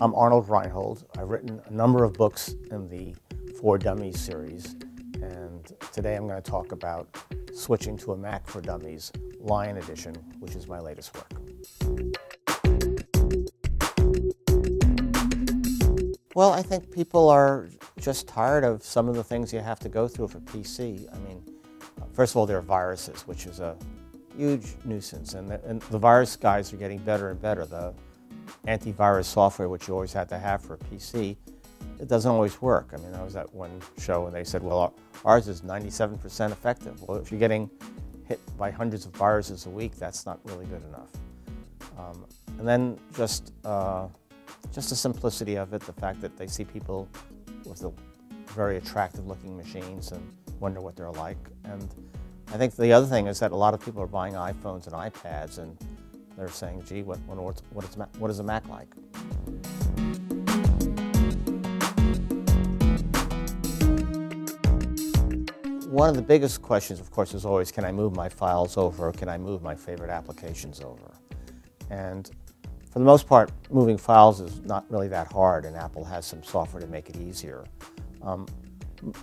I'm Arnold Reinhold. I've written a number of books in the For Dummies series, and today I'm going to talk about switching to a Mac for Dummies, Lion Edition, which is my latest work. Well, I think people are just tired of some of the things you have to go through for PC. I mean, first of all, there are viruses, which is a huge nuisance, and the virus guys are getting better and better. The antivirus software, which you always had to have for a PC, it doesn't always work. I mean, I was at one show and they said, well, ours is 97% effective. Well, if you're getting hit by hundreds of viruses a week, that's not really good enough. And then just the simplicity of it, the fact that they see people with the very attractive looking machines and wonder what they're like. And I think the other thing is that a lot of people are buying iPhones and iPads and they're saying, gee, what is a Mac like? One of the biggest questions, of course, is always, can I move my files over, or can I move my favorite applications over? And for the most part, moving files is not really that hard, and Apple has some software to make it easier. The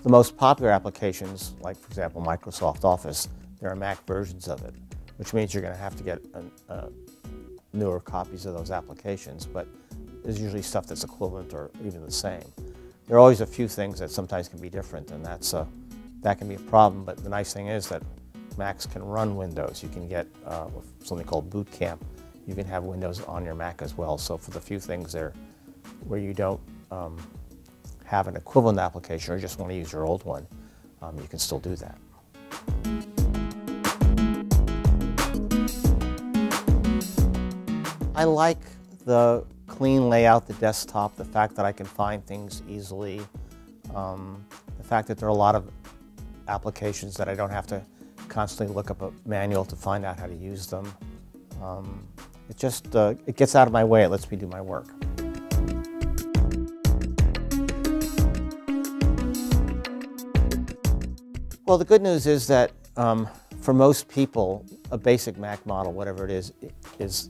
most popular applications, like, for example, Microsoft Office, there are Mac versions of it, which means you're going to have to get newer copies of those applications, but there's usually stuff that's equivalent or even the same. There are always a few things that sometimes can be different, and that can be a problem, but the nice thing is that Macs can run Windows. You can get something called Boot Camp. You can have Windows on your Mac as well, so for the few things there where you don't have an equivalent application or just want to use your old one, you can still do that. I like the clean layout, the desktop, the fact that I can find things easily, the fact that there are a lot of applications that I don't have to constantly look up a manual to find out how to use them. It gets out of my way, it lets me do my work. Well, the good news is that for most people, a basic Mac model, whatever it is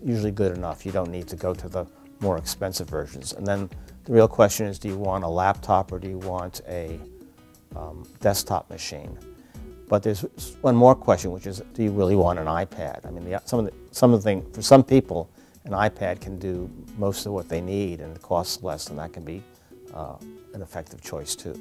usually good enough. You don't need to go to the more expensive versions. And then the real question is, do you want a laptop or do you want a desktop machine? But there's one more question, which is, do you really want an iPad? I mean, for some people, an iPad can do most of what they need and it costs less, and that can be an effective choice too.